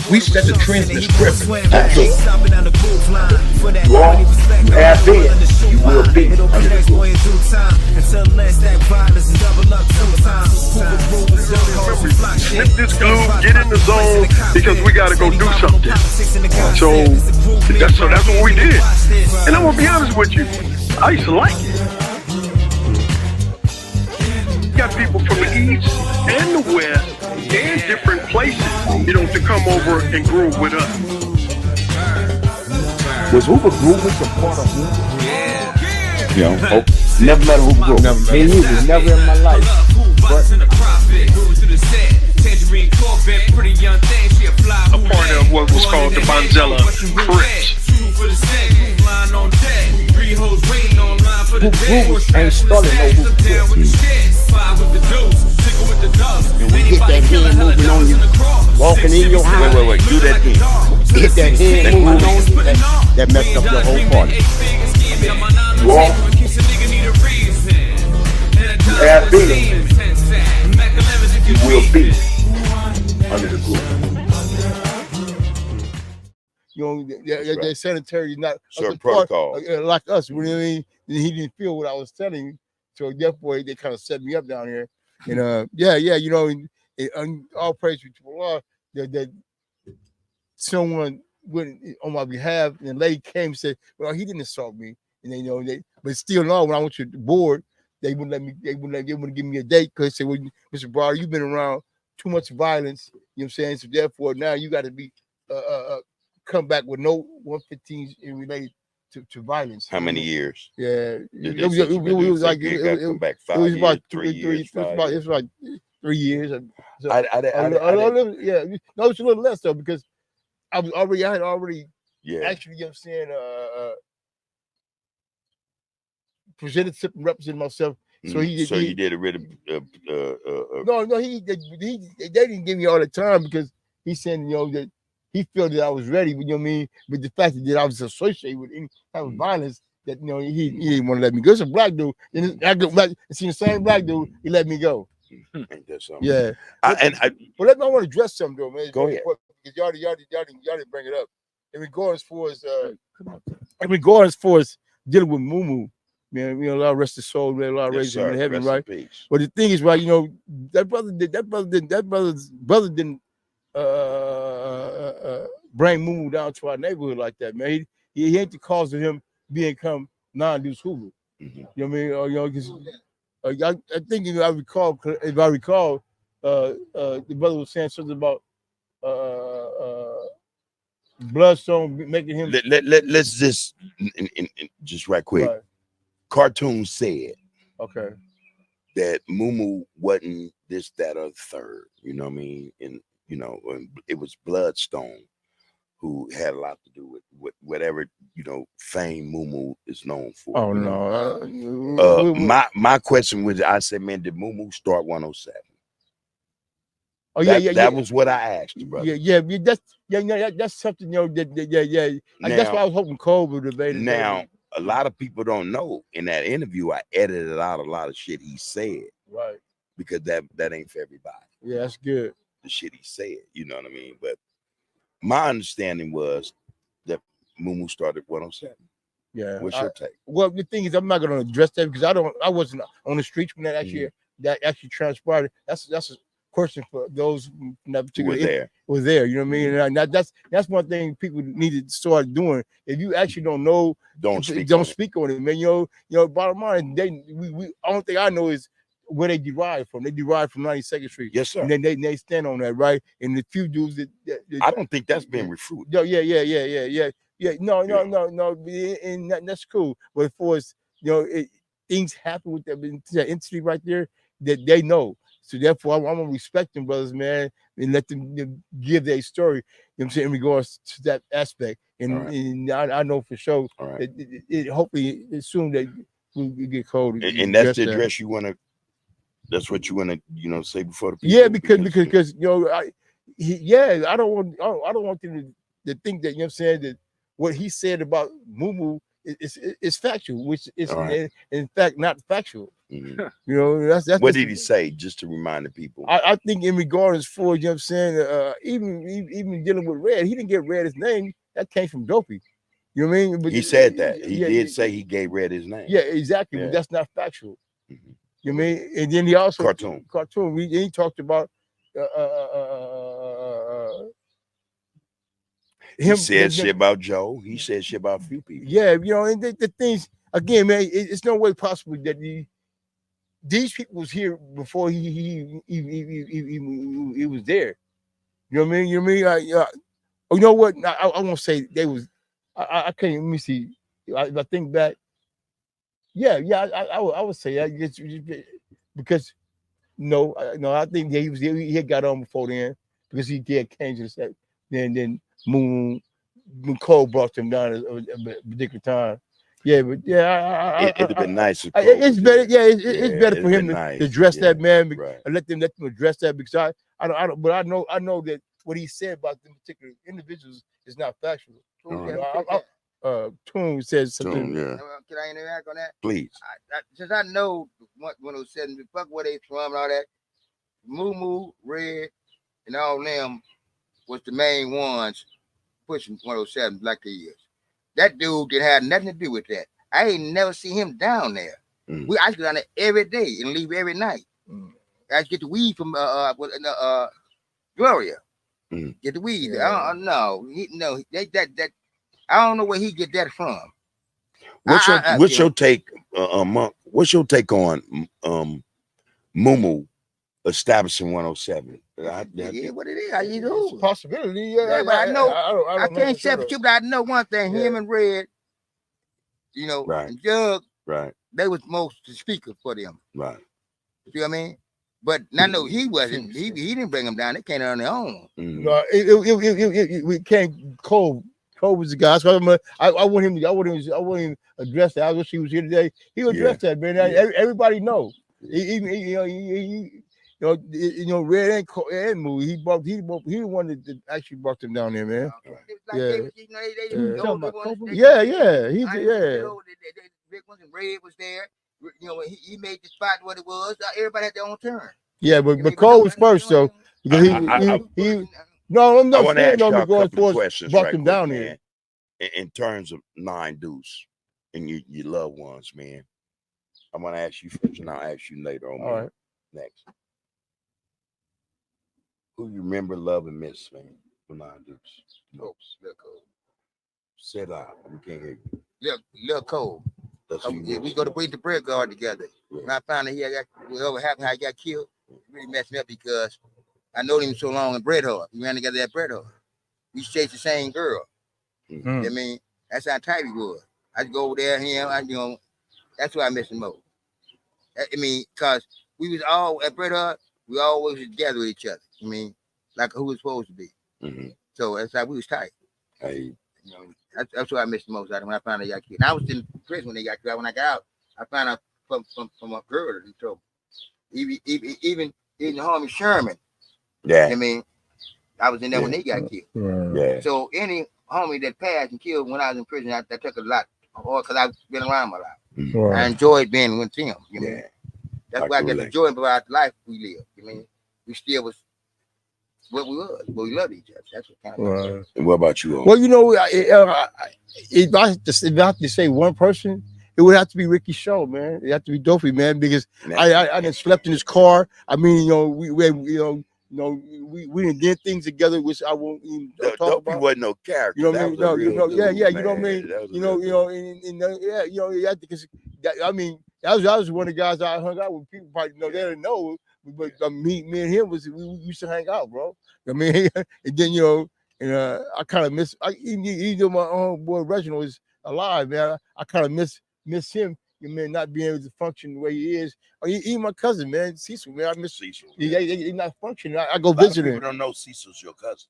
We set the trend in the script. Absolutely. You are, you have been, you will be under the rule. Snip this glue, get in the zone, because we got to go do something. So that's what we did. And I'm going to be honest with you, I used to like it. You got people from the east and the west and different places, to come over and groove with us. Was Hoover'Z a part of Hoover'Z? Never met a Hoover'Z. Never met. Me and you was never in my life. But A part of what was called the Bonzella Crips. Hoover'Z ain't started no Hoover'Z. And we hit that hand moving on you, walking in your house. Wait, do that again. Hit that hand moving on you, that messed up your whole party. You are, you have been, you will be under the group. That sanitary is not Certain protocol. like us. You know what I mean? He didn't feel what I was telling him, so therefore they kind of set me up down here. And and all praise to Allah that someone went on my behalf, and the lady came and said, "Well, he didn't assault me," and but still, no. When I went to the board, they wouldn't let me. They wouldn't give me a date because they said, "Well, Mr. Brower, you've been around too much violence." You know what I'm saying? So therefore, now you got to be come back with no 115s in related to violence. How many years? Yeah, It was like come back 5 years, about 3 years. It's like 3 years. So, I yeah, no, it's a little less though because I had already actually, you know what I'm saying, presented something, represented myself. So you did a rid of no, they didn't give me all the time because he said, that he felt that I was ready, you know what I mean? But the fact that I was associated with any type of violence, that he didn't want to let me go. It's a black dude, and I go back and see the same black dude, he let me go. Ain't that something? Yeah. I want to address something though, man. Go ahead. Because y'all didn't bring it up. In regards as dealing with Mumu, man, Allah rest his soul, man, Allah raise him in heaven, right? But the thing is, right, that brother didn't bring Mumu down to our neighborhood like that, man. He ain't the cause of him become non-Deuce Hoover. Mm-hmm. You know what I mean? Because I think if I recall, the brother was saying something about Bloodstone making him. Let's just right quick. Right. Cartoon said that Mumu wasn't this, that, or the third. You know what I mean? And it was Bloodstone who had a lot to do with whatever fame Mumu is known for. Oh no! My question was, I said, man, did Mumu start 107? Oh that was what I asked you, brother. That's something that's why I was hoping Cole would debate it. Now, a lot of people don't know. In that interview, I edited out a lot of shit he said, right? Because that ain't for everybody. Yeah, that's good. The shit he said, you know what I mean? But my understanding was that Mumu started 107. Yeah. What's your take? Well, the thing is, I'm not going to address that because I wasn't on the streets when that actually transpired. That's a question for those that particular was there. You know what I mean? And that's one thing people need to start doing. If you actually don't know, don't speak on it, man. Bottom line, we only thing I know is where they derive from. They derive from 92nd Street. Yes, sir. And then they stand on that, right? And the few dudes that I don't think that's been refuted. Yeah. No. And that's cool. But of course, things happen with that entity right there that they know. So therefore, I'm gonna respect them, brothers, man, and let them give their story. You know what I'm saying, in regards to that aspect. And I know for sure that it hopefully soon that we get cold. And that's the address you want to. That's what you want to, say before the people. Yeah, because I don't want them to think that, you know what I'm saying, that what he said about Mumu is factual, which is in fact not factual. Mhm. You know, that's What did he say? Just to remind the people. I think in regards for, you know what I'm saying, even dealing with Red, he didn't get Red his name. That came from Dopey. You know what I mean? But He said that. He did say he gave Red his name. Yeah, exactly. Yeah. But that's not factual. Mhm. You know what I mean? And then he also Cartoon. He talked about He said shit about Joe. He said shit about a few people. Yeah, you know, and the things again, man, it's no way possible that these people was here before he was there. You know what I mean? You know what I mean? You know what? I won't say they was. I can't. Let me see. If I think back, yeah. I would say that because no, I think that he had got on before then because he did Kansas and stuff. Then Moon when Cole brought them down at a particular time. Yeah, but yeah, It'd have been nice. If Cole it's was better. there. Yeah, it's better for him to address that, man, Right. and let them address that because I don't. But I know that what he said about them particular individuals is not factual. Toon says something. Toon, yeah. Can I interact on that? Please. Since I know what 107, fuck where they from and all that, Moo, Red, and all them was the main ones pushing 107 like they is. That dude didn't have nothing to do with that. I ain't never see him down there. Mm. I go down there every day and leave every night. I get the weed from Gloria. Get the weed. Yeah. I don't know. That I don't know where he get that from. What's your take, Monk? What's your take on Mumu establishing 107? Yeah, what it is. How you do? It's a possibility. Yeah, but I know I can't say for you, but I know one thing. Him and Red, you know, Right. and Jug, Right. they was most the speaker for them. Right. You know what I mean? But I know he wasn't. He didn't bring them down. They came on their own. Mm. No, we can't. Cole was the guy. So I want him to address that. I wish he was here today. He would address that, man. Everybody know. Red and Moo. He the one that actually brought them down there, man. Big ones and Red was there. You know, he made the spot what it was. Everybody had their own turn. Yeah, but Cole was first, though. Because no, I'm not saying no regard for questions brought them down here. In terms of 9 Deuce and your loved ones, man. I'm gonna ask you first, and I'll ask you later on. All right. Next. Who you remember, love, and miss, man? For 9 Deuce. Lil Cole. Say it loud. We can't hear you. Lil Cole. We go to breed the bread guard together. When I found out whatever happened, how he got killed, it really messed me up because I known him so long in Bread Hall. We ran together at Bread Hall. We chased the same girl. You know what I mean? That's how tight he was. I'd go over there, him, that's why I miss him most. I mean, because we was all at Bread Hall, we always was together with each other. I mean, like who was supposed to be. Mm-hmm. So that's how we was tight. Hey. That's what I missed the most out of when I found out he got killed. And I was in prison when they got killed. When I got out, I found out from a girl that he told me. Even the homie Sherman. Yeah. I mean, I was in there when they got killed. Yeah. So any homie that passed and killed when I was in prison, that took a lot, because I've been around him a lot. Mm-hmm. I enjoyed being with him. You know? That's why I get the joy about the life we live. You mean, we still was what we was, but we loved each other. That's what kind of. And what about you? Well, if I had to say one person, it would have to be Ricky Shaw, man. It had to be Dopey, man, because I done slept in his car. I mean, we did things together, which I won't even talk about. Wasn't no character. You know what I mean? No, you know what I mean? I mean, that was one of the guys I hung out with. People probably know they didn't know, but me and him we used to hang out, bro. I mean, and then I kind of miss. Even though my own boy Reginald is alive, man, I kind of miss him. You man not being able to function the way he is. Even my cousin, man, Cecil, man, I miss Cecil. He's not functioning. I go visit him. People don't know Cecil's your cousin.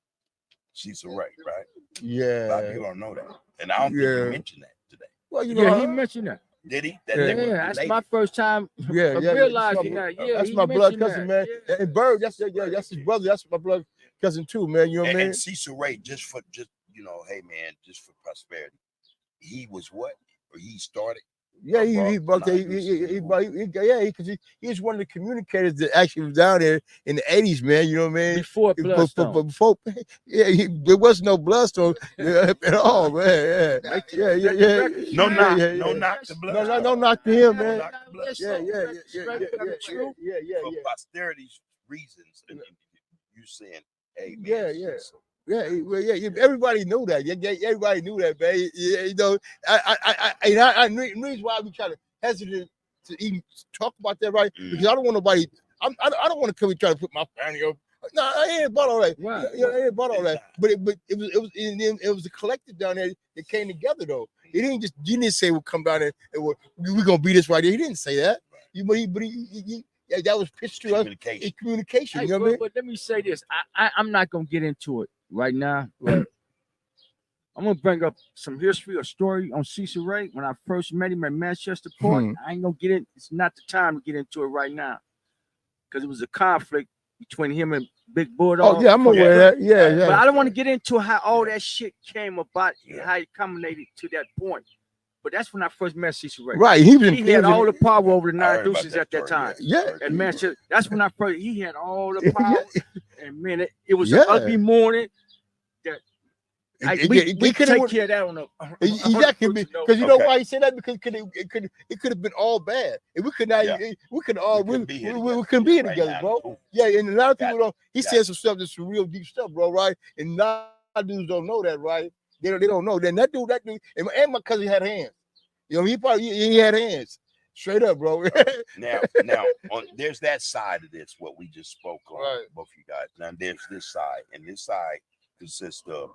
Cecil Ray, right? Yeah. A lot of people don't know that, and I don't think he mentioned that today. Well, he mentioned that. Did he? That's my first time realizing that. Yeah, that's my blood cousin, man. Yeah. And Bird, that's his brother. That's my blood cousin too, man. You know what I mean? And Cecil Ray, just for prosperity. He was what? Or he started Yeah, he brought that. Because he was one of the communicators that actually was down there in the 80s, man. You know what I mean? Before Bloodstone. Before, there was no Bloodstone at all, man. Yeah. No knock to Bloodstone. No knock to him, man. For posterity's reasons, and you saying, hey, man, Yeah. Everybody knew that. Everybody knew that, man. You know, I reason why we try to hesitate to even talk about that, right? Because I don't want nobody. I don't want to come and try to put my family up. No, I ain't about all that. Right. I ain't about all that. But it was a collective down there that came together though. It didn't just you didn't say we'll come down there and we're gonna be this right here. He didn't say that. That was pitched to us in communication. Hey, you know what I mean? But let me say this. I'm not gonna get into it right now. Right. I'm gonna bring up some history or story on Cecil Ray when I first met him at Manchester Port. I ain't gonna get in. It's not the time to get into it right now because it was a conflict between him and Big Bulldog. Oh yeah, I'm aware of that. Yeah. But I don't want to get into how all that shit came about, how it culminated to that point. But that's when I first met Cecil Ray. Right, he had all the power over the Nine Deuces at that time. Yeah, at Manchester. That's when I first. He had all the power, and man, it was an ugly morning. That we could take care of that on a exactly because you know why he said that because it could have been all bad and we could not we couldn't be here together, bro. Yeah, and a lot of people don't. He said some stuff that's some real deep stuff, bro. Right, and a lot of dudes don't know that, right? They don't know. Then that dude, and my cousin had hands. You know, he had hands. Straight up, bro. now, there's that side of this, what we just spoke on, right. Both you guys. Now, there's this side, and this side consists of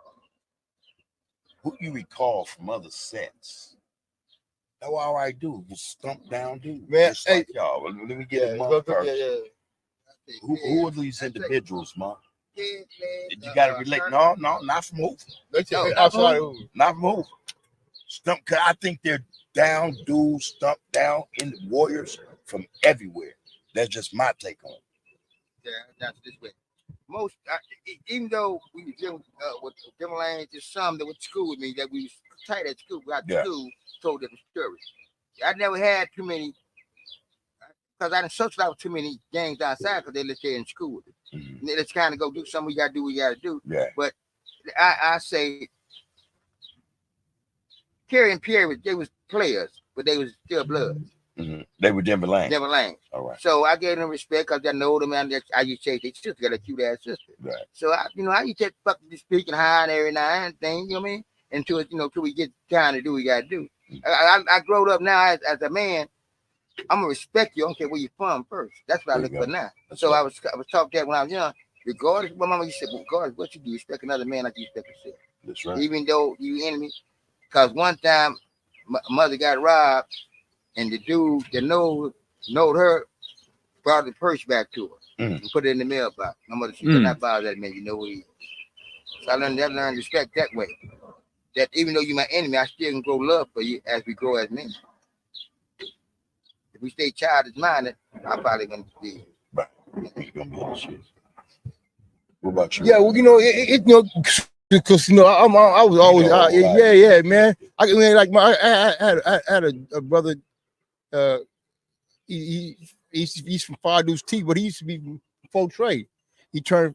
who you recall from other sets. That's all I do was stump down dude. Man, just like y'all. Let me get a month first. Who are these individuals, man? You got to relate. No, not from Hoover. Not from Hoover. Stump, cause I think they're down dudes, stump down in the Warriors from everywhere. That's just my take on it. Yeah, that's this way. Most, even though we were dealing with them lanes, there's some that went to school with me that we was tight at school. We got to school, told them stories. I never had too many, because I didn't socialize with too many gangs outside because they let you in school with it. Mm-hmm. Let's kind of go do something. We got to do what we got to do. Yeah. But I say, Kerry and Pierre, they was players, but they was still bloods. Mm-hmm. They were Denver Lanes. Denver Lanes. All right. So I gave them respect because I know them, and I used to say they sister got a cute ass sister. Right. So I used to fucking speaking high and every now and thing, you know what I mean? Until till we get time to do what we gotta do. Mm-hmm. I growed up now as a man. I'm gonna respect you. I don't care where you're from first. That's what I look for now. That's so right. I was taught that when I was young. Regardless of what mama used to say, regardless of what you do, respect another man like you respect yourself. That's right. Even though you enemy. Because one time my mother got robbed, and the dude that knowed her brought the purse back to her and put it in the mailbox. My mother, she could not buy that man, you know who he is. So I learned respect that way. That even though you're my enemy, I still can grow love for you as we grow as men. If we stay childish minded, I'm probably gonna be. Right. You're gonna be on shit. What about you? Yeah, well, because I was always man. I had a brother. He's from Fardu's T, but he used to be from Fort Trey. He turned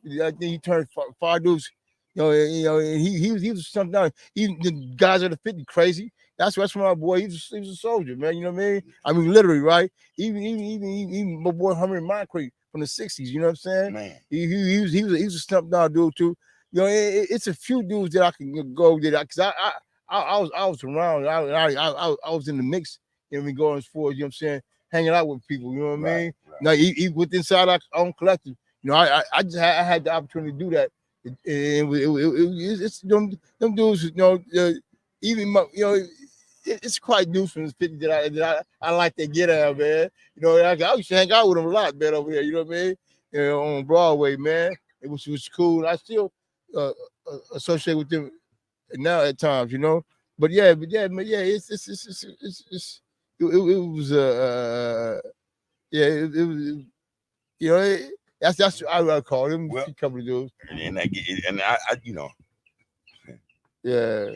Fardu's. And he was something down. Even the guys that are 50 crazy. That's my boy. He was a soldier, man. You know what I mean? I mean, literally, right? Even my boy Hummer Moncrief from the 60s. You know what I'm saying? Man. He was a stump down dude too. It's a few dudes that I can go because I was around. I was in the mix. We going forward. You know what I'm saying? Hanging out with people. You know what I mean? Right. Now, even with inside our own collective. I had the opportunity to do that. It's them dudes. Even it's quite dudes from the 50 that I like to get out, man. I used to hang out with them a lot, man, over here. You know what I mean? On Broadway, man. It was cool. I still associate with them now at times, But it was that's I would call him. A couple of dudes. And I yeah.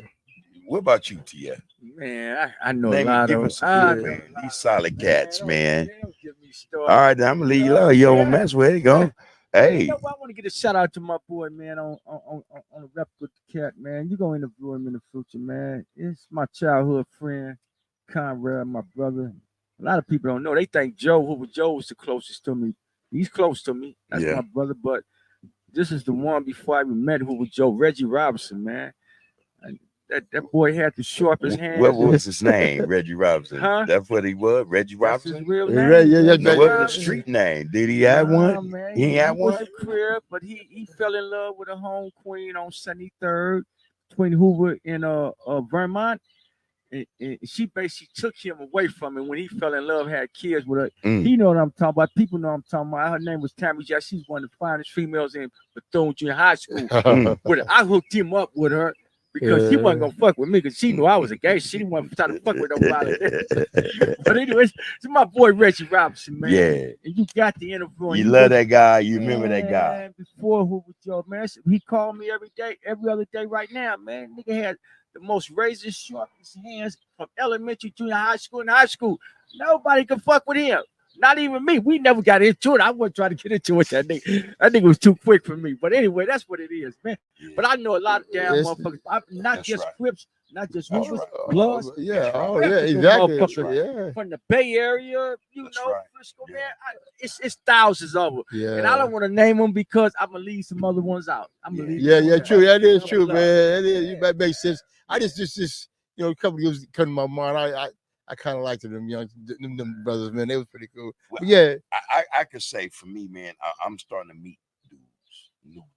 What about you, Tia? Man, I know Name a lot give of us a few, man. These solid cats, don't- man. don't get me started. All right, I'm gonna leave you alone. You don't mess with it. Go. Hey. You know what? I want to get a shout out to my boy, man, on the rep with the cat, man. You gonna interview him in the future, man. It's my childhood friend, Conrad, my brother. A lot of people don't know. They think Joe was the closest to me. He's close to me. That's Yeah. my brother, but this is the one before I even met Hoover Joe, Reggie Robinson, man. And that boy had the sharpest hands. What was his name? Reggie Robinson. Huh? That's what he was. Reggie That's his Robinson. real Yeah, name. yeah, Reggie No, what was the Robinson. street name? Did he have one? Man, He ain't have was one. a crib, but he fell in love with a home queen on 73rd between Hoover and Vermont. And she basically took him away from him when he fell in love, had kids with her. He know what I'm talking about. People know what I'm talking about. Her name was Tammy Jackson. She's one of the finest females in Bethune Junior High School. With her. I hooked him up with her because he wasn't gonna fuck with me because she knew I was a gay. She didn't want to try to fuck with nobody. But anyways, it's my boy Reggie Robinson, man. Yeah. And you got the interview. You love that guy. You remember that guy. Man, before Hoover Joe, man, he called me every day, every other day right now, man. Nigga had the most razor sharpest hands from elementary, junior high school, and high school. Nobody could fuck with him. Not even me. We never got into it. I wasn't trying to get into it. That nigga was too quick for me. But anyway, that's what it is, man. Yeah. But I know a lot of damn motherfuckers. Not That's just right. Crips, not just That's Hoovers, right. Bloods. Yeah, oh Crips yeah, is them exactly. motherfuckers Yeah, from the Bay Area, That's know, right. Frisco, Yeah. man. It's thousands of them. yeah. And I don't want to name them because I'm gonna leave some other ones out. I'm gonna leave Yeah, them yeah, ones true. out. That is Love, true, love. man. That is, that makes sense. I just, a couple of years come to my mind. I kind of liked them them brothers, man. They was pretty cool. Well, But yeah, I could say for me, man, I'm starting to meet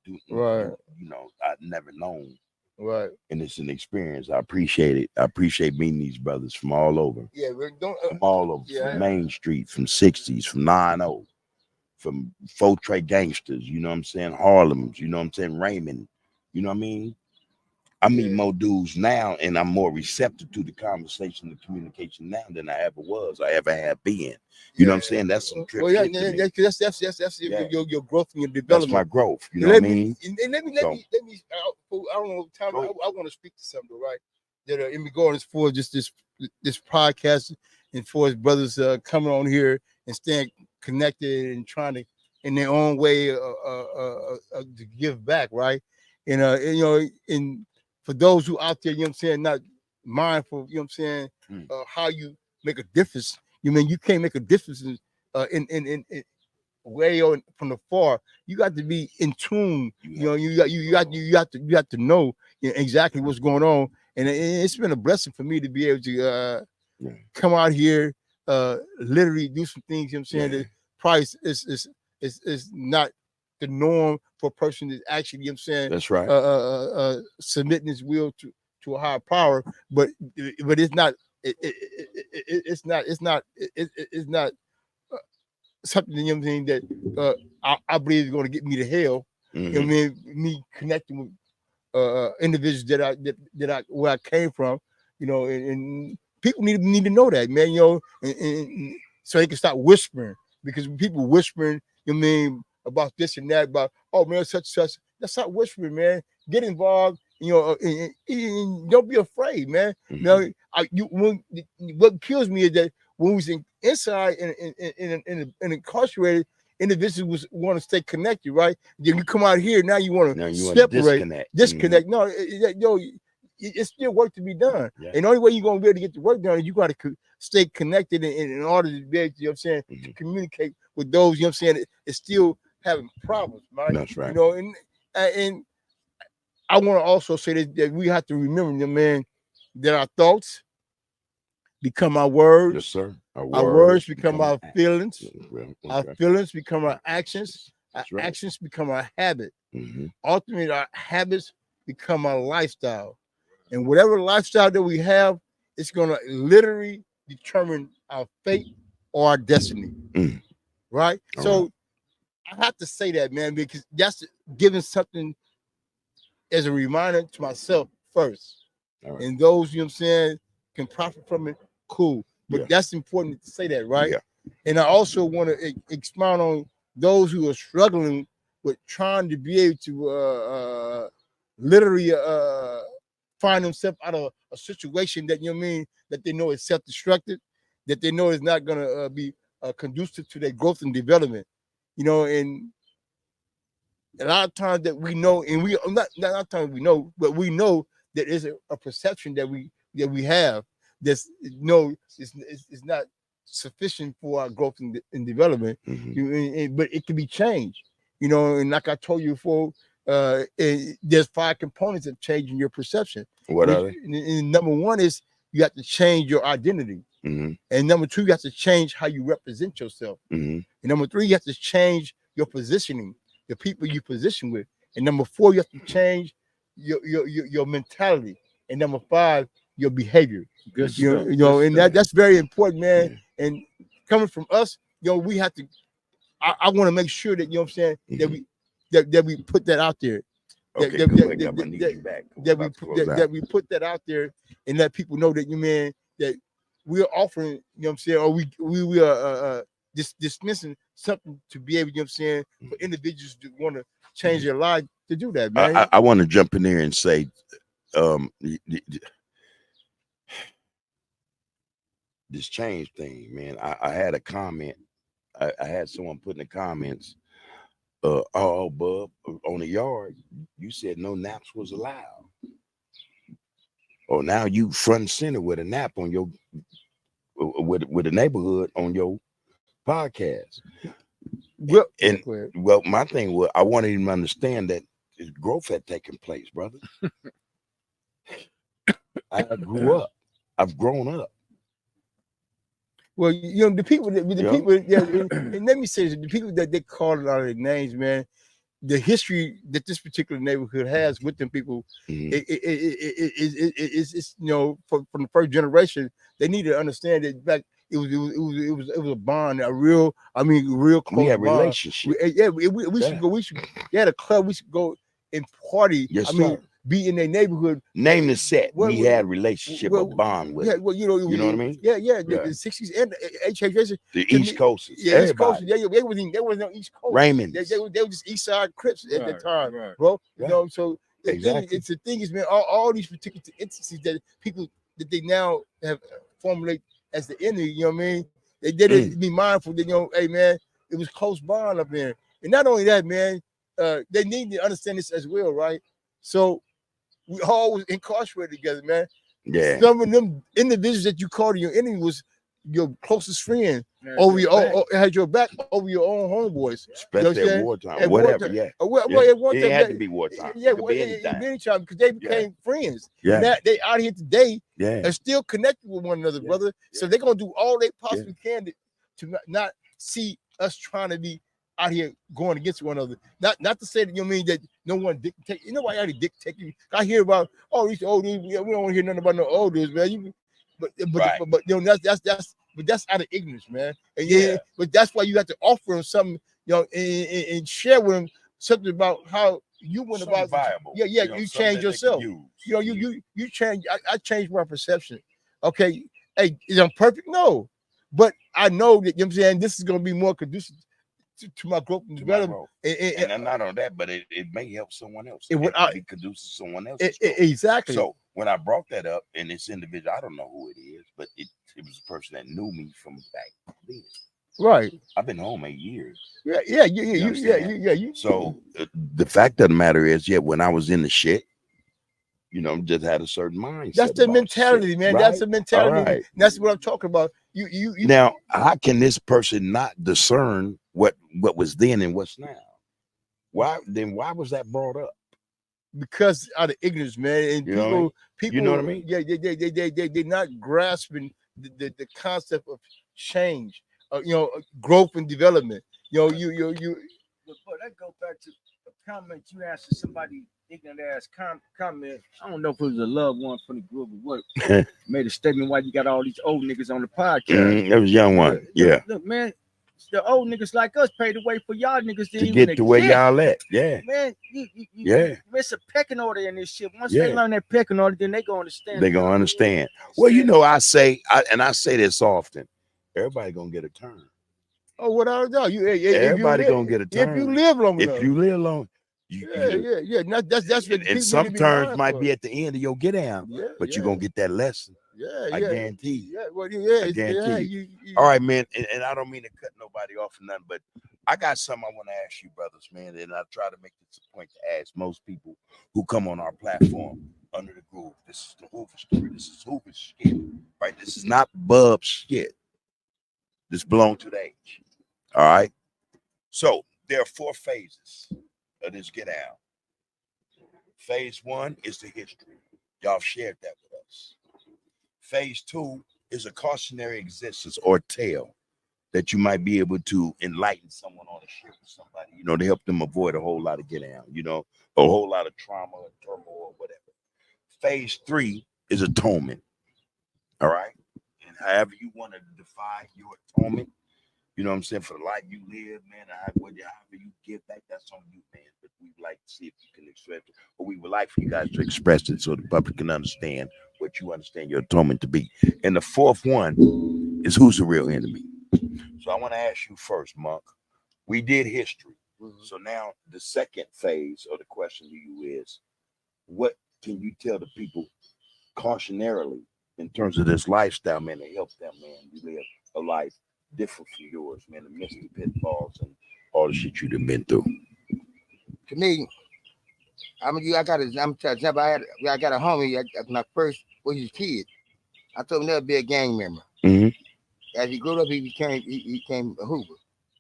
dudes, right, you know, I've never known, right. and it's an experience. I appreciate it. I appreciate meeting these brothers from all over, Yeah, we don't. from all over, Yeah. from Main Street, from 60s, from 9-0, from Folk Trey Gangsters, you know what I'm saying, Harlem's, you know what I'm saying, Raymond, you know what I mean? I meet more dudes now, and I'm more receptive to the conversation, the communication now than I ever was, I ever have been. You know what I'm saying? That's some trip. Well, yeah, shit to me. that's your growth and your development. That's my growth. You know what I mean? Let me. I don't know. Time. Go I ahead. want to speak to something, right? That in regards for just this podcast and for his brothers coming on here and staying connected and trying to, in their own way, to give back, right? And you know, and for those who out there, you know what I'm saying, not mindful, you know what I'm saying, how you make a difference. You mean you can't make a difference in way on from the far. You got to be in tune. You know, you have to know exactly what's going on. And it's been a blessing for me to be able to come out here, literally do some things. You know what I'm saying? The price is not the norm for a person that actually, you know what I'm saying, that's right, submitting his will to a higher power, but it's not it's not something, you know what I'm saying, that I believe is going to get me to hell. You know what I mean? Me connecting with individuals that I where I came from, you know, and people need to know that, man, you know, and so they can stop whispering, because when people whispering, you know what I mean, about this and that, about, oh man, such, that's not whispering, man. Get involved, you know, and don't be afraid, man. You know, what kills me is that when we was inside and incarcerated, individuals want to stay connected, right? Then you come out here, now you want to separate, disconnect. No, it's still work to be done. Yeah. And the only way you're going to be able to get the work done is you got to stay connected in order to be able to, you know what I'm saying, to communicate with those, you know what I'm saying, it's still having problems, right? That's right. You know, and I want to also say that we have to remember, man, that our thoughts become our words. Yes, sir. Our words become our feelings. Okay. Our feelings become our actions. Our right. actions become our habit. Ultimately, our habits become our lifestyle. And whatever lifestyle that we have, it's going to literally determine our fate or our destiny. Right? All so right. I have to say that, man, because that's giving something as a reminder to myself first. Right. And those, you know what I'm saying, can profit from it, cool. But that's important to say that, right? Yeah. And I also want to expound on those who are struggling with trying to be able to literally find themselves out of a situation that that they know is self-destructive, that they know is not gonna be conducive to their growth and development. And a lot of times that we know, and we not a lot of times we know, but we know that there's a perception that we have that's it's not sufficient for our growth and development. But it can be changed. And like I told you before, there's 5 components of changing your perception. What are they? And number 1 is you have to change your identity. And number 2, you have to change how you represent yourself. And number 3, you have to change your positioning, the people you position with. And number 4, you have to change your mentality. And number 5, your behavior. And that's very important, man. Yeah. And coming from us, we have to. I want to make sure that that we put that out there. Okay, that we put that out there and let people know that that we're offering, or we are dismissing something to be able, for individuals to want to change their life to do that, man. I want to jump in there and say, this change thing, man. I had a comment. I had someone put in the comments, oh, bub, on the yard, you said no naps was allowed. Or now you front and center with a nap on your with the neighborhood on your podcast. Well, my thing was I wanted him to understand that growth had taken place, brother. I grew up. I've grown up. Well, the people, and let me say this, the people that they call it out of their names, man, the history that this particular neighborhood has with them people, it's from the first generation, they need to understand that back it was a bond, real close we had bond. Relationship. We should go. We had a club. We should go and party. Yes, sir. Be in their neighborhood. Name the set. We had relationship, a bond with. Yeah, well, you know what I mean. Yeah. The 60s and the East Coast. Yeah, East Coast. Yeah, they wasn't no East Coast. Raymond. They were just East Side Crips at the time, bro. So the thing is, man, all these particular entities that people that they now have formulated as the enemy. You know what I mean? They did be mindful that hey man, it was close bond up there, and not only that, man, they need to understand this as well, right? So. We all was incarcerated together, man. Yeah. Some of them individuals that you called your enemy was your closest friend. Had your back over your own homeboys. Especially at wartime. Whatever. It had to be wartime. Yeah, anytime because they became friends. Yeah. Now they out here today and still connected with one another, brother. So they're gonna do all they possibly can to not see us trying to be out here going against one another. Not to say that that no one dictate. Nobody out here dictating. I hear about these old dudes. We don't want to hear nothing about no old dudes, man. But that's out of ignorance, man. And but that's why you have to offer them something, and share with them something about how you went about viable. You change yourself. You change. I changed my perception. Okay, hey, is I'm perfect? No, but I know that this is gonna be more conducive to my growth and development. And not on that, but it may help someone else. It conduces someone else. Exactly. So when I brought that up, and this individual, I don't know who it is, but it was a person that knew me from back then. Right. I've been home 8 years. Yeah. So the fact of the matter is, when I was in the shit, just had a certain mindset. That's the mentality, man. Right? That's the mentality. Right. That's what I'm talking about. You now, how can this person not discern what was then and what's now? Why was that brought up? Because out of ignorance, man. And people, you know what I mean? Yeah, they're not grasping the concept of change, growth and development. But that goes back to a comment you asked somebody. Ignorant ass comment. I don't know if it was a loved one from the group or what. Made a statement why you got all these old niggas on the podcast. That was a young one. Look, man, the old niggas like us paid the way for y'all niggas to get to where y'all at. Yeah, man. It's a pecking order in this shit. Once they learn that pecking order, then they gonna understand. They gonna understand. Well, I say this often. Everybody gonna get a turn. Oh, without a doubt, everybody gonna get a turn if you live long enough. If you live long. Yeah. That's what and some turns might be at the end of your get down, but you're gonna get that lesson. I guarantee. Yeah, well, I guarantee. All right, man, and I don't mean to cut nobody off or nothing, but I got something I want to ask you, brothers, man, and I try to make this a point to ask most people who come on our platform under the groove. This is the Hoover'Z story. This is Hoover'Z shit, right? This is not Bub's shit. This belongs to the age. All right. So there are 4 phases of this get out. Phase 1 is the history. Y'all shared that with us. Phase 2 is a cautionary existence or tale that you might be able to enlighten someone on a ship with somebody, to help them avoid a whole lot of get out, a whole lot of trauma or turmoil or whatever. Phase 3 is atonement. All right. And however you want to define your atonement, you know what I'm saying, for the life you live, man, however you give back, that's on you, man. But we would like to see if you can express it, or we would like for you guys to express it so the public can understand what you understand your atonement to be. And the 4th one is who's the real enemy. So I want to ask you first, Monk. We did history. So now the second phase of the question to you is, what can you tell the people cautionarily in terms of this lifestyle, man, to help them, man, you live a life different from yours, man, the missing pitfalls and all the shit you've been through? To me, I got a homie when I first was a kid. I told him never be a gang member. As he grew up, he became a Hoover.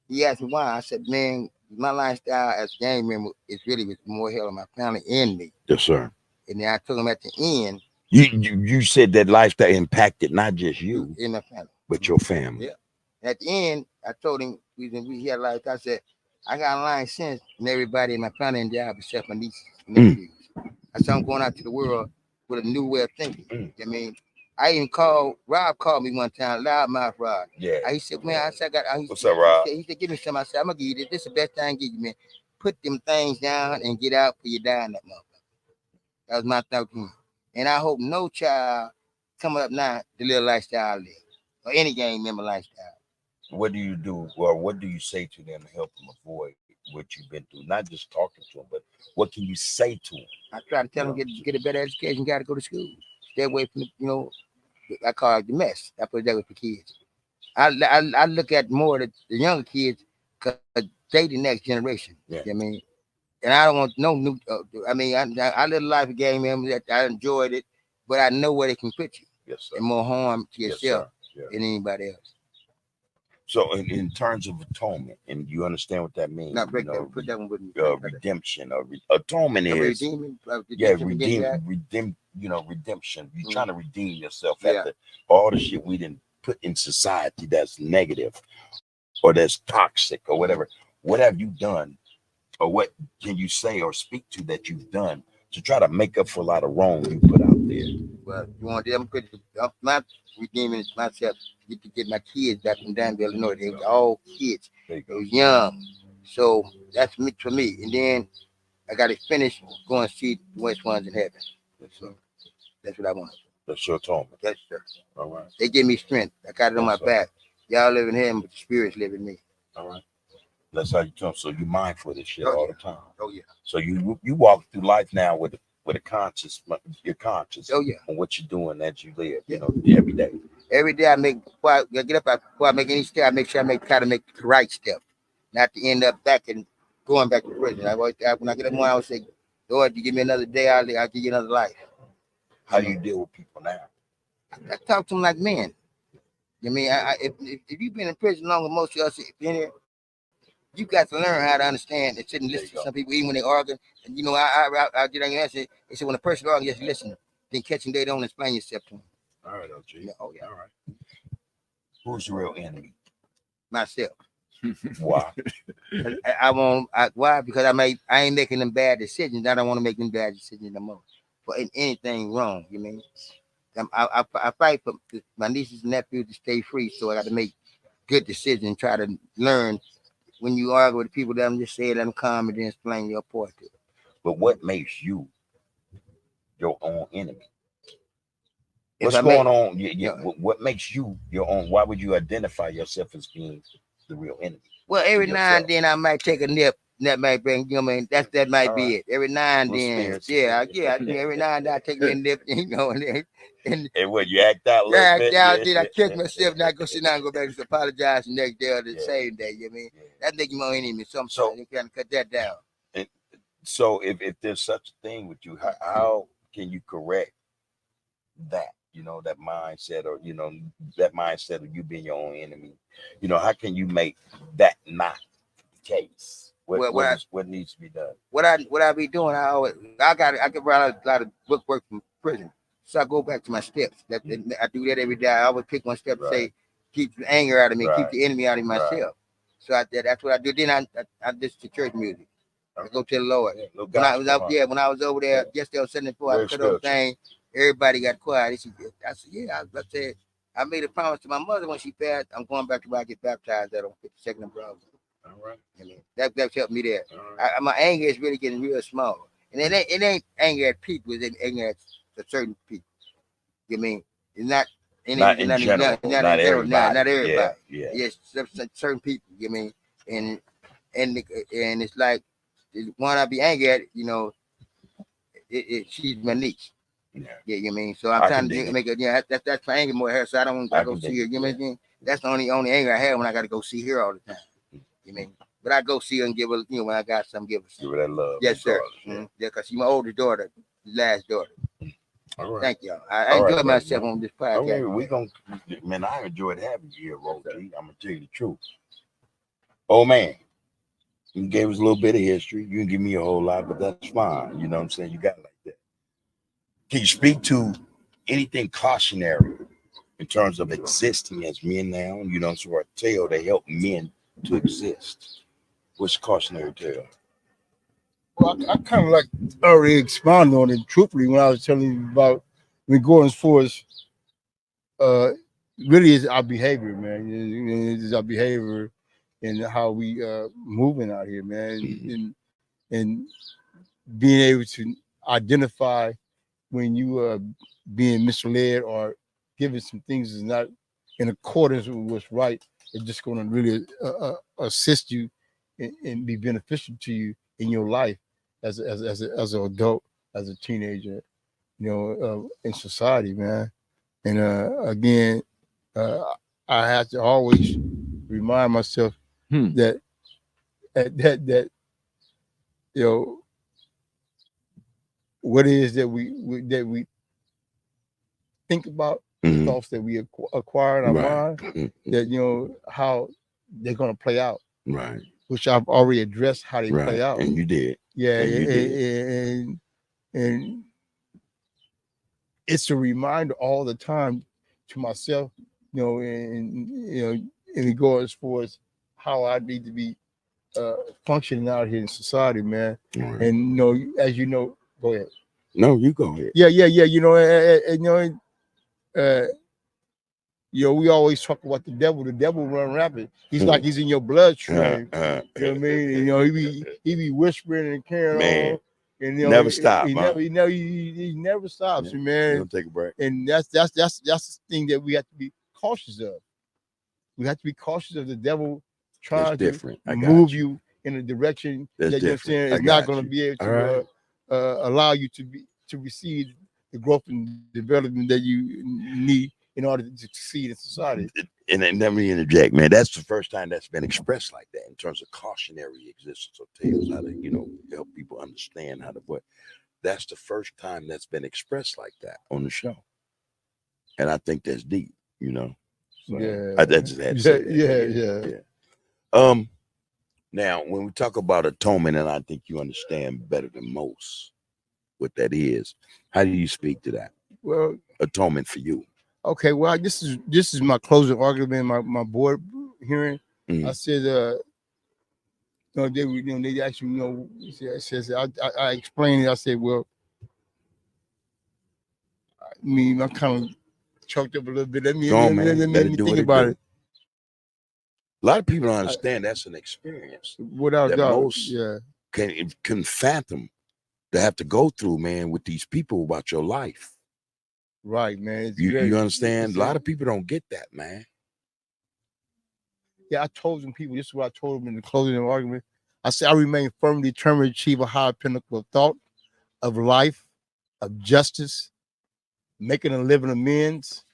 He asked me why. I said, man, my lifestyle as a gang member is really with more hell on my family and me. Yes, sir. And then I told him at the end. You said that lifestyle impacted not just you in my family, but your family. Yeah. And at the end, I told him we had like I said, I got a line of sense in everybody in my family and job except my nieces and nephews. I said I'm going out to the world with a new way of thinking. I mean, I even Rob called me one time, loudmouth Rob. Yeah. He said, man, I said, what's up, Rob? He said, give me some. I said, I'm gonna give you this. This is the best thing I can give you, man. Put them things down and get out for you die in that motherfucker. That was my thought to him. And I hope no child come up now to live lifestyle I live, or any gang member lifestyle. What do you do, or what do you say to them to help them avoid what you've been through? Not just talking to them, but what can you say to them? I try to tell them get a better education. Got to go to school. Stay away from the, I call it the mess. I put that with the kids. I look at more the younger kids because they the next generation. Yeah. You know what I mean? And I don't want no new. I live a life of gang members. I enjoyed it, but I know where they can put you. Yes, sir. And more harm to yourself than anybody else. So, in terms of atonement, and you understand what that means? Now, put that one with me. Redemption or atonement is redemption. You're trying to redeem yourself after all the shit we didn't put in society that's negative or that's toxic or whatever. What have you done? Or what can you say or speak to that you've done to try to make up for a lot of wrong you put out there? Well, you want them not redeeming myself to get my kids back from Danville, Illinois. They were all kids. They were young. So that's for me. And then I got to finish going to see the West ones in heaven. So that's what I want. That's your atonement. Yes, sir. All right. They give me strength. I got it on my back. Y'all live in heaven, but the spirits live in me. All right. That's how you tell them. So you're mindful of this shit all the time. Oh yeah. So you walk through life now with a conscious, you're conscious. Oh yeah. On what you're doing as you live. Every day. Every day I make before I get up, before I make any step, I make sure try to make the right step, not to end up back and going back to prison. When I get up more, I would say, Lord, you give me another day, I'll give you another life. How do you deal with people now? I talk to them like men. I mean, if you've been in prison longer than most of us in here, you got to learn how to understand and sit and listen to some people, even when they argue. And I get on your answer. They say when a person argues, just listen. Then catching they don't explain yourself to them. All right, OG. Yeah, oh yeah. All right. Who's the real enemy? Myself. Why? Why? Because I ain't making them bad decisions. I don't want to make them bad decisions no more. For anything wrong, you mean? I fight for my nieces and nephews to stay free, so I got to make good decisions. Try to learn. When you argue with people, let them just say, let them calm and then explain your point to them. But what makes you your own enemy? What's going on? What makes you your own? Why would you identify yourself as being the real enemy? Well, every now and then I might take a nip that might bring, you know, I mean, that might be it. Every now and then, I think every now and then I take me a nip, you know, and what you act out a little bit. I kick myself, and I go sit down and go back and apologize the next day or the same day. You know what I mean? That make you more enemy. Sometimes you can cut that down. And so if there's such a thing with you, how can you correct that? You know, that mindset, or you know, that mindset of you being your own enemy. You know, how can you make that not the case? What needs to be done? What I be doing? I can write a lot of book work from prison, so I go back to my steps. I do that every day. I always pick one step to say, keep the anger out of me, keep the enemy out of myself. So that's what I do. Then I listen to church music. I go to the Lord. When I was over there, yesterday on 74, I cut up thing. Everybody got quiet. I said, I made a promise to my mother when she passed. I'm going back to where I get baptized at on 52nd and Broadway. All right. I mean, that's helped me there. My anger is really getting real small, and it ain't anger at people. It's anger at certain people. You mean it's not in general, not everybody. Not everybody. Yeah. Yes, certain people. You mean, and it's like the one I be angry at. You know, she's my niece. Yeah, you mean. So I'm trying to make it. Yeah, that's my anger more her. So I don't go see her. You know what I mean? That's the only anger I have when I got to go see her all the time. You mean? But I go see her and give her, you know, when I got something, give her some. Give her that love. Yes, sir. Yeah, because she's my older daughter, last daughter. All right. Thank y'all. I enjoyed myself on this podcast. Man, I enjoyed having you here, Roll G. I'm gonna tell you the truth. Oh man, you gave us a little bit of history. You didn't give me a whole lot, but that's fine. You know what I'm saying? You got it like that. Can you speak to anything cautionary in terms of existing as men now? You know, so a tale that help men to exist. What's cautionary tale? Well, I kind of like already expounded on it truthfully when I was telling you about going as far as really is our behavior, man. It's our behavior and how we moving out here, man, and being able to identify when you are being misled or given some things is not in accordance with what's right. It's just going to really assist you and be beneficial to you in your life as an adult, as a teenager, you know, in society, man. And again, I have to always remind myself that you know what it is that we think about, the thoughts that we acquire in our mind, that you know how they're gonna play out. Right. Which I've already addressed how they play out. And you did. Yeah, and it's a reminder all the time to myself, you know, and you know, in regards for how I need to be functioning out here in society, man. Right. And you know, as you know, go ahead. No, you go ahead. Yeah. You know, and you know, we always talk about the devil. The devil run rapid. He's like he's in your bloodstream. You know what I mean? You know, he be whispering and carrying on. And you know, never stop. He never stops, man. He'll take a break. And that's the thing that we have to be cautious of. We have to be cautious of the devil trying to move you in a direction that you're saying is not going to be able to allow you to receive the growth and development that you need in order to succeed in society. And let me interject, man. That's the first time that's been expressed like that in terms of cautionary existence of tales, how to, you know, help people understand how to what. That's the first time that's been expressed like that on the show. And I think that's deep, you know. So I just had to say that. Yeah. Now, when we talk about atonement, and I think you understand better than most what that is, how do you speak to that? Well, atonement for you. Okay, well, this is my closing argument, my board hearing. I said, they actually, you know, I explained it. I said, well, I mean, I kind of choked up a little bit. Let me think about it. A lot of people don't understand that's an experience without doubt. Most can fathom to have to go through, man, with these people about your life. Right, man. You understand? A lot of people don't get that, man. Yeah, I told them people. This is what I told them in the closing argument. I say I remain firmly determined to achieve a higher pinnacle of thought, of life, of justice, making a living amends,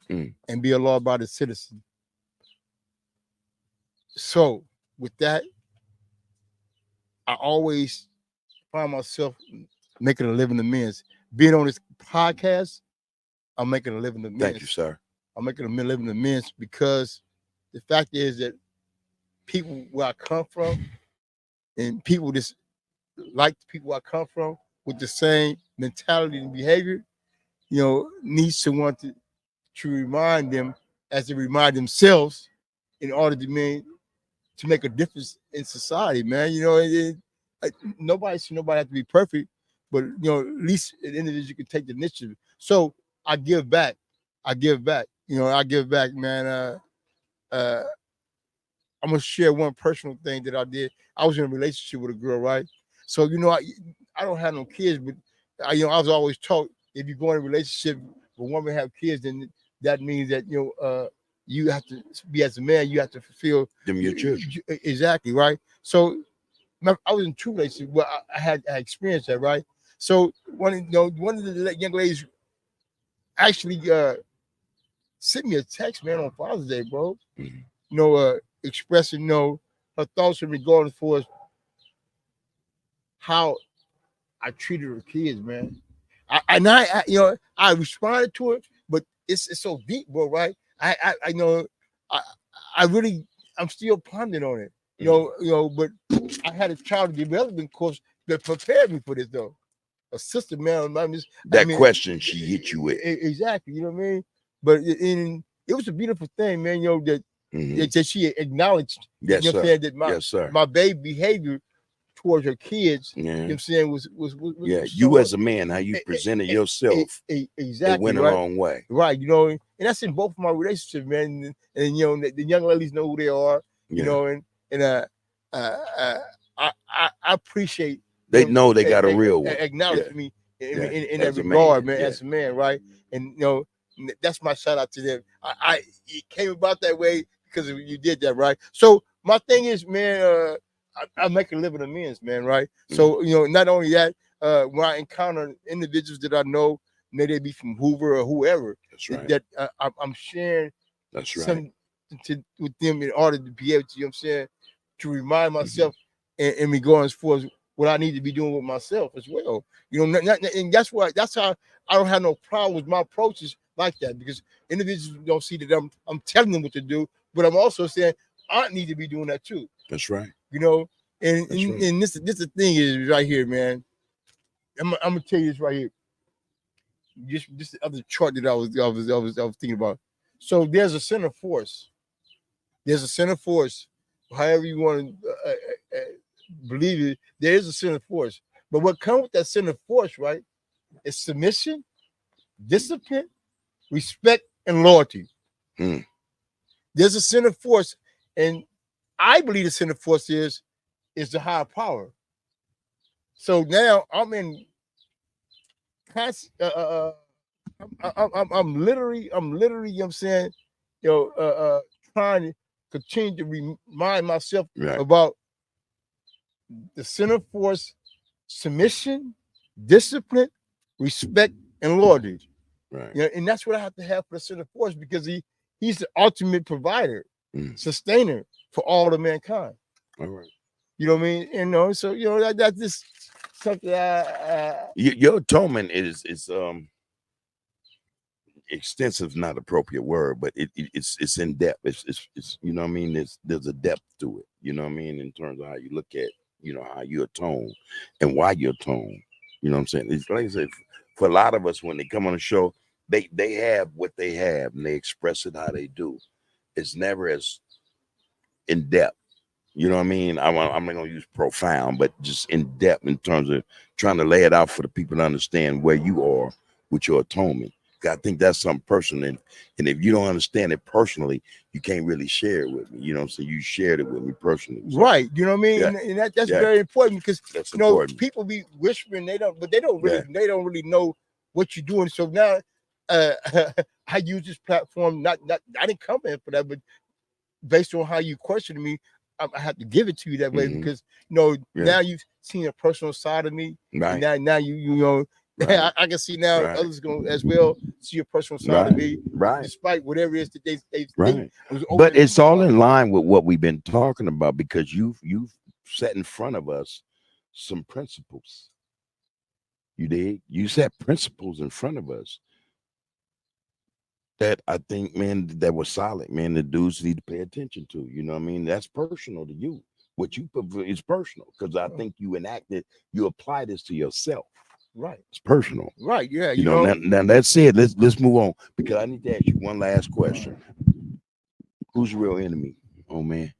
and be a law-abiding citizen. So with that, I always find myself making a living amends. Being on this podcast, I'm making a living amends. Thank you, sir. I'm making a living amends because the fact is that people where I come from and people just like the people I come from with the same mentality and behavior, needs someone to remind them as they remind themselves in order to make a difference in society, man. Nobody should have to be perfect, but at least an individual can take the initiative. So I give back. I give back, man. I'm gonna share one personal thing that I did. I was in a relationship with a girl, right? So I don't have no kids, but I was always taught if you go in a relationship with a woman have kids, then that means that you have to be, as a man, you have to fulfill them your children. Exactly, right? So I was in two relationships where I experienced that, right? So one of the young ladies actually sent me a text, man, on Father's Day, bro. Expressing her thoughts in regards for how I treated her kids, man. I responded to it, but it's so deep, bro, right? I'm still pondering on it, but I had a child development course that prepared me for this, though. A sister, man, question she hit you with. Exactly, you know what I mean? But it was a beautiful thing, man, that she acknowledged, yes, sir. Saying that my baby behavior towards her kids, you know what I'm saying, was you as a man, how you presented yourself, exactly, it went a long way, right? And that's in both of my relationships, man. And the young ladies know who they are, I appreciate they know they got a real one. Acknowledge me in that regard, man, as a man, right? And that's my shout out to them. It came about that way because you did that, right? So my thing is, man, I make a living amends, man, right? So not only that, when I encounter individuals that I know, may they be from Hoover or whoever, that's right, that I'm sharing something with them in order to be able to, what I'm saying, to remind myself in regards for what I need to be doing with myself as well. And that's how I don't have no problem with my approaches like that, because individuals don't see that I'm telling them what to do, but I'm also saying I need to be doing that too. That's right. And this the thing is right here, man. I'm gonna tell you this right here. Just the other chart that I was thinking about. So there's a center force. There's a center force. However you want to believe it, there is a center force. But what comes with that center force, right, is submission, discipline, respect, and loyalty. There's a center force, and I believe the center force is the higher power. So now I'm in I'm literally, you know what I'm saying, trying to continue to remind myself about the center force, submission, discipline, respect, and loyalty. Right. And that's what I have to have for the center force, because he's the ultimate provider, sustainer for all of mankind. All right. You know what I mean? So that's just something your atonement is extensive, not appropriate word, but it's in depth. It's you know what I mean, there's a depth to it, you know what I mean, in terms of how you look at how you atone and why you atone. You know what I'm saying? It's like I said, for a lot of us, when they come on the show, they have what they have and they express it how they do. It's never as in depth. You know what I mean? I'm not going to use profound, but just in depth in terms of trying to lay it out for the people to understand where you are with your atonement. I think that's something personal. And if you don't understand it personally, you can't really share it with me. You know what I'm saying? You shared it with me personally. So, right. You know what I mean? Yeah. And that's very important, because that's important. People be whispering, they don't really know what you're doing. So now I use this platform, I didn't come in for that, but based on how you questioned me, I have to give it to you that way Mhm. because you know Yeah. now you've seen a personal side of me, Right. and now you know Right. I can see now Right. others going as well see a personal side of me, Right. despite whatever it is that they think Right. was But open. it's all in line with what we've been talking about because you've set in front of us some principles. You did. You set principles in front of us that I think, man, that was solid, man. The dudes need to pay attention to. You know what I mean? That's personal to you. What you put is personal because I think you enacted, you apply this to yourself. Right. It's personal. Right. Yeah. You know, now that's it. Let's move on because I need to ask you one last question. Who's your real enemy? Oh man.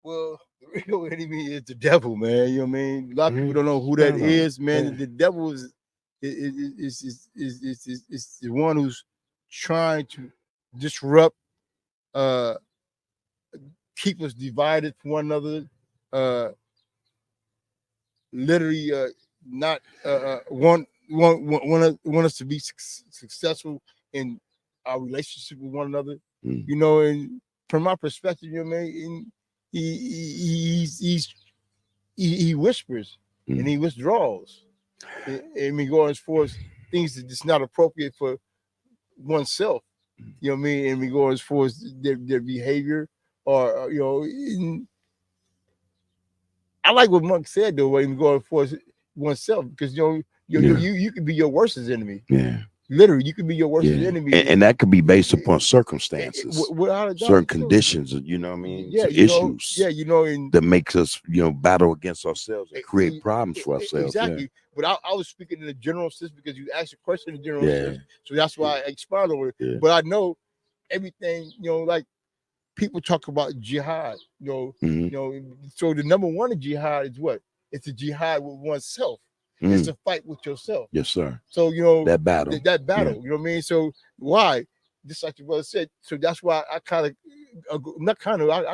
Well, the real enemy is the devil, man. You know what I mean? A lot of people don't know who that No. is, man. Yeah. The devil is the one who's trying to disrupt, keep us divided from one another, literally not want us to be successful in our relationship with one another. You know, and from my perspective, you know what I mean, he whispers and he withdraws. I mean, going as far as things that it's not appropriate for oneself. You know what I mean? And we go as far as their behavior, or you know, I like what Monk said though. When we go as far as oneself, because you know, you can be your worst enemy. Yeah. Literally, you can be your worst enemy, and that could be based upon circumstances, without a doubt, certain conditions. You know what I mean? Yeah, Some you know, issues. yeah, you know, and that makes us, battle against ourselves and create problems for ourselves. Exactly. But I was speaking in a general sense because you asked a question in a general sense, so that's why I expound over it. Yeah. But I know everything, you know, like people talk about jihad, you know, so the number one in jihad is what? It's a jihad with oneself. It's a fight with yourself. Yes, sir. So you know that battle. That battle. You know what I mean? So why? Just like your brother said. So that's why I kind of I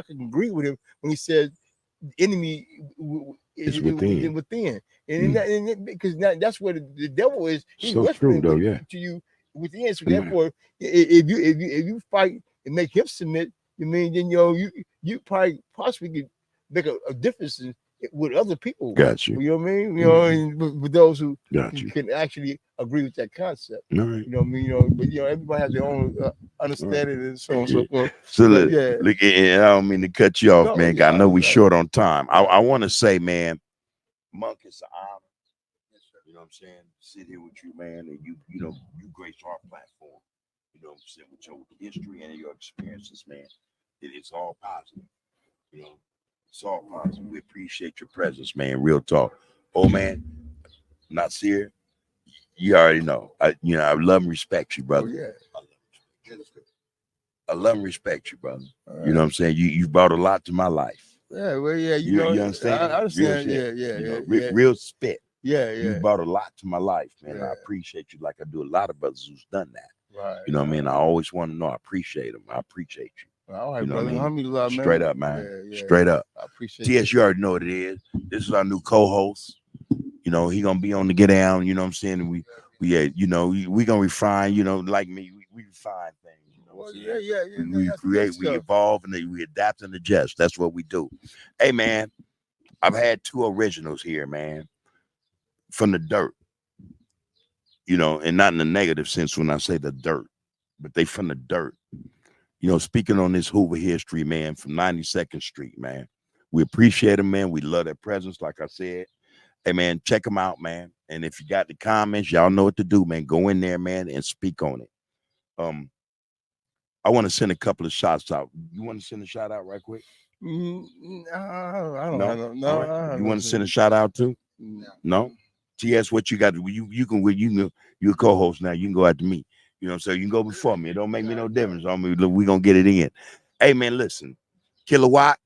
can agree with him when he said enemy is within. And because that's where the devil is. He's so whispering true, though, to you within. So therefore, if you fight and make him submit, you mean then you probably possibly could make a difference with other people. Got you. You know what I mean? You know, and with those who you can actually agree with that concept. All right. You know what I mean? You know, but everybody has their own understanding and so on and so forth. So But, look, I don't mean to cut you off, man. I know we short on time. I want to say, man, Monk, it's an honor. You know what I'm saying? Sit here with you, man, and you grace our platform. You know what I'm saying? With your history and your experiences, man. It's all positive. You know, it's all positive. We appreciate your presence, man. Real talk. Oh, man, Nasir, you already know. I love and respect you, brother. I love and respect you, brother. Right. You know what I'm saying? You brought a lot to my life. Yeah, well, yeah, you understand? I understand. Real real spit. Yeah. You brought a lot to my life, man. Yeah. I appreciate you like I do a lot of brothers who's done that. Right. You know what I mean? I always want to know. I appreciate them. I appreciate you. All right, you know brother. What I mean? Love, straight up, man. Straight up. I appreciate TS, you already know what it is. This is our new co-host. You know, he gonna be on the Get Down. You know what I'm saying? And we gonna refine. You know, like me, we refine things. You know what I'm saying? We create, we evolve, and we adapt and adjust. That's what we do. Hey, man, I've had two originals here, man, from the dirt. You know, and not in the negative sense when I say the dirt, but they from the dirt. You know, speaking on this Hoover history, man, from 92nd Street, man. We appreciate them, man. We love their presence, like I said. Hey, man, check them out, man. And if you got the comments, y'all know what to do, man. Go in there, man, and speak on it. I want to send a couple of shots out. You want to send a shout out right quick? I don't know. Right. You want to send a shout out too? No? TS, what you got? You're a co-host now. You can go after me. You know what I'm saying? You can go before me. It don't make me no difference. I mean, we're going to get it in. Hey, man, listen. Kilowatt,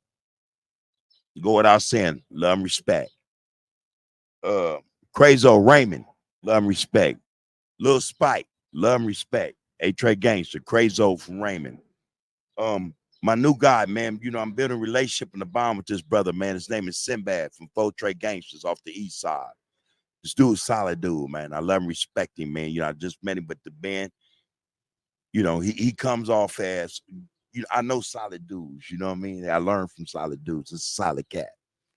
go without saying. Love and respect. Crazo Raymond, love and respect. Lil Spike, love and respect. A-Trey Gangster, Crazo from Raymond. My new guy, man, you know, I'm building a relationship in the bond with this brother, man. His name is Sinbad from 4-Trey Gangsters off the east side. This dude's solid dude, man. I love and respect him, man. You know, I just met him with the band. You know, he comes off as I know solid dudes. You know what I mean? I learned from solid dudes. It's a solid cat.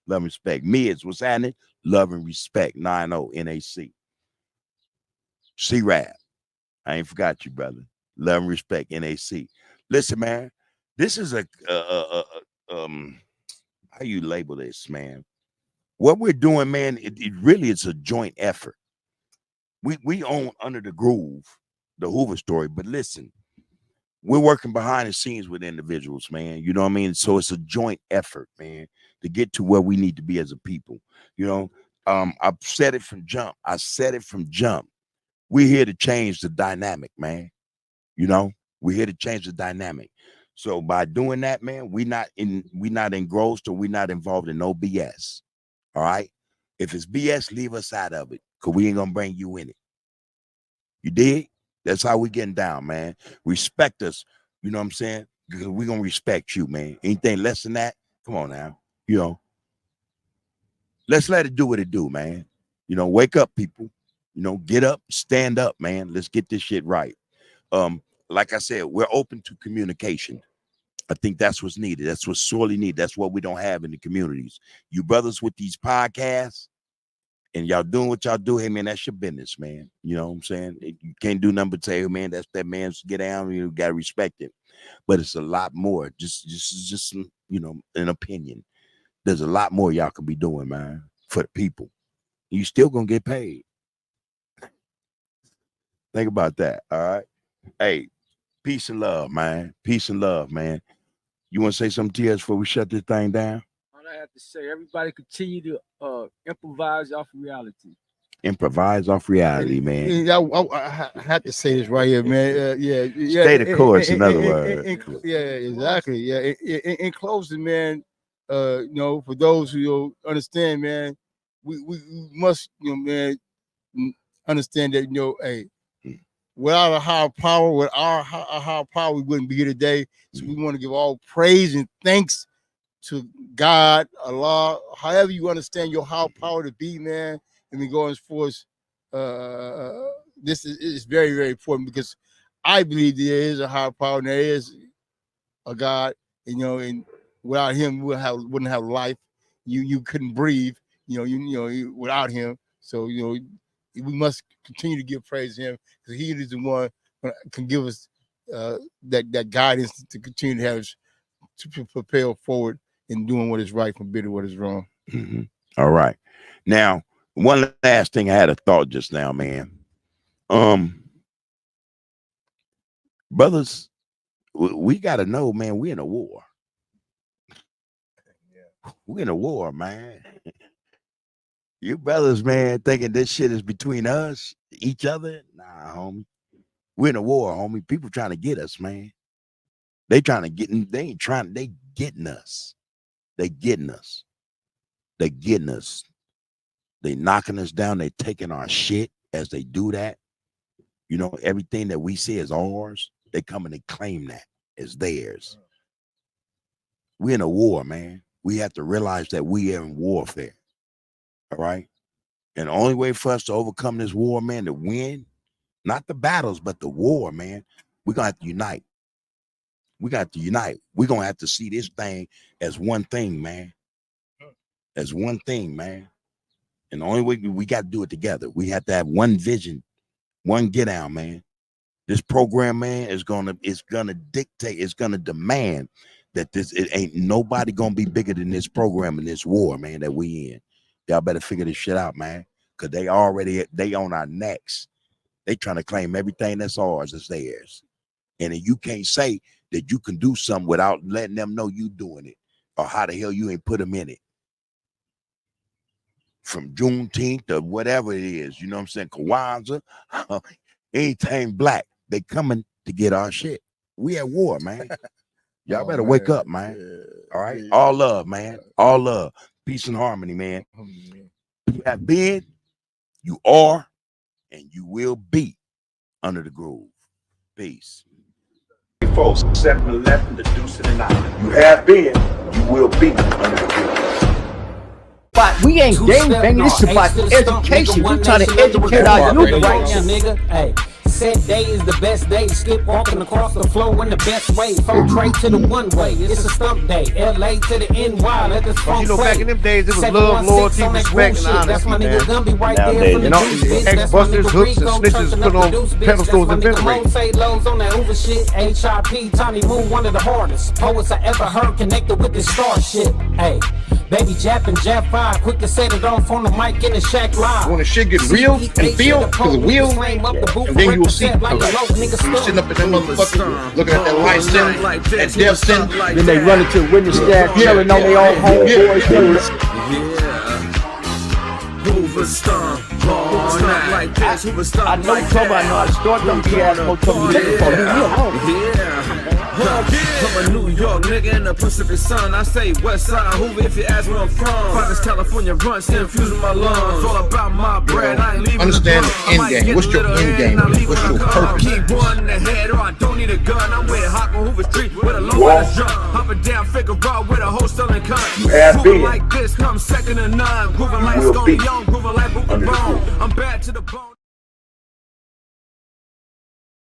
Love and respect. Mids, what's happening? Love and respect. 90 NAC. C-Rap. I ain't forgot you, brother. Love and respect. NAC. Listen, man. This is how you label this, man? What we're doing, man, it really is a joint effort. We own Under the Groove, the Hoover story, but listen, we're working behind the scenes with individuals, man. You know what I mean? So it's a joint effort, man, to get to where we need to be as a people. You know, I've said it from jump. We're here to change the dynamic, man. You know, we're here to change the dynamic. So by doing that, man, we're not engrossed or we're not involved in no BS. All right. If it's BS, leave us out of it, because we ain't gonna bring you in it. You dig? That's how we getting down, man. Respect us. You know what I'm saying? Because we're gonna respect you, man. Anything less than that, come on now. You know, let's let it do what it do, man. You know, wake up, people. You know, get up, stand up, man. Let's get this shit right. Like I said, we're open to communication. I think that's what's needed. That's what's sorely needed. That's what we don't have in the communities. You brothers with these podcasts and y'all doing what y'all do, hey, man, that's your business, man. You know what I'm saying? You can't do nothing but say, hey, man, that's that man's get down. You got to respect it. But it's a lot more. Just you know, an opinion. There's a lot more y'all could be doing, man, for the people. You still going to get paid. Think about that, all right? Hey, peace and love, man. Peace and love, man. You want to say something to us before we shut this thing down? All I have to say, everybody continue to improvise off reality. Improvise off reality, man. I have to say this right here, man. Yeah. Stay the course, in other words. Yeah, exactly. Yeah. In closing, man, you know, for those who understand, man, we must, you know, man, understand that, you know, hey, without a higher power, with our higher power, we wouldn't be here today. So we want to give all praise and thanks to God, Allah, however you understand your higher power to be, man. And we go as far as this is very, very important, because I believe there is a higher power and there is a God, you know, and without him we wouldn't have life. You couldn't breathe, you know, without him. So, you know, we must continue to give praise to him, because he is the one that can give us that guidance to continue to have us to propel forward in doing what is right from bitter what is wrong. Mm-hmm. All right. Now, one last thing I had a thought just now, man. Brothers, we got to know, man, we're in a war. Yeah. We're in a war, man. You brothers, man, thinking this shit is between us, each other? Nah, homie. We're in a war, homie. People trying to get us, man. They trying to get, they ain't trying, they getting us. They getting us. They getting us. They knocking us down. They taking our shit as they do that. You know, everything that we see is ours. They come and they claim that as theirs. We're in a war, man. We have to realize that we are in warfare. All right. And the only way for us to overcome this war, man, to win, not the battles, but the war, man, we're going to have to unite. We got to unite. We're going to have to see this thing as one thing, man. As one thing, man. And the only way we got to do it together. We have to have one vision, one get out, man. This program, man, is gonna dictate, it's gonna demand that it ain't nobody gonna be bigger than this program in this war, man, that we in. Y'all better figure this shit out, man. Cause they on our necks. They trying to claim everything that's ours is theirs. And then you can't say that you can do something without letting them know you doing it, or how the hell you ain't put them in it. From Juneteenth to whatever it is, you know what I'm saying? Kwanzaa, anything black, they coming to get our shit. We at war, man. Y'all better wake up, man. Yeah. All right? Yeah. All love, man. All love. Peace and harmony, man. You have been, you are, and you will be under the groove. Peace. 7-Eleven, the Deuce and the Nine. You have been, you will be under the groove. But we ain't game banging. This is about education. We're trying to educate our youth right now. Hey, said day is the best day. Skip walking across the floor in the best way. Phone trade to the one way. It's a stump day. LA to the NY. Let this phone play. Back in them days, it was love, loyalty, respect, and honesty, that's my nigga Gumby right there from the deuce, ex-busters, hooks, and snitches put on pedestals and ventilators. Say lows on that Hoover shit. HIP, Tony Moon, one of the hardest poets I ever heard, connected with this star shit. Hey, baby Jap and Jap 5, quick to set it off on the mic in the shack live. When the shit get real and feel, cause the wheel, and then you will see. Sitting up in that motherfucker, looking at that light center, that death center. Then they run into the witness stand, telling on their own homeboys. Hoover'Z stomp all night like this. Hoover'Z stomp like that. I know I start them BS. I'm a New York nigga in the Pacific Sun. I say West Side Hoover if you ask where I'm from. Finest California run, still infusing my lungs. All about my bread, I ain't leaving. Understand the end game. What's your end game? What's your purpose? Keep one in the head or I don't need a gun. I'm with Hawk on Hoover Street with a low ass jump. Hopping down Figueroa with a whole selling cunt. Grooving like this, come second to none. Grooving like Scone Young, grooving like Booker Bone. I'm bad to the bone.